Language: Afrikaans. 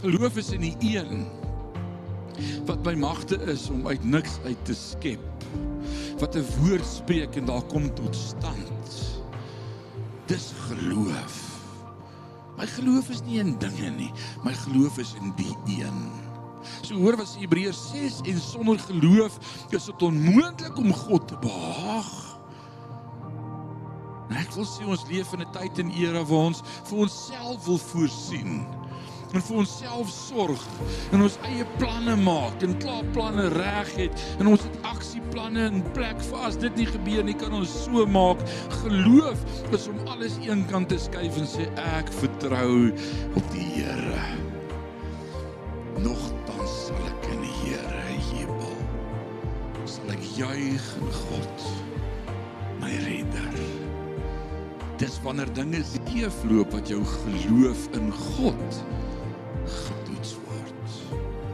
Geloof is in die een wat by magte is om uit niks uit te skep, wat 'n woord spreek en daar kom tot stand. Dis geloof. My geloof is nie in dinge nie, my geloof is in die een. So hoor wat Hebreërs 6, en sonder geloof is dit onmoontlik om God te behaag. En ek wil sê ons leef in 'n tyd en era waar ons vir onsself wil voorsien en vir onsself sorg en ons eie planne maak en klaar planne reg het en ons het aksieplanne in plek vir as dit nie gebeur nie, kan ons so maak. Geloof is om alles een kant te skuif en sê ek vertrou op die Here. Nogtans sal ek in die Here jubel. Sal ek juig in God, my redder. Dis wanneer dinge skeefloop wat jou geloof in God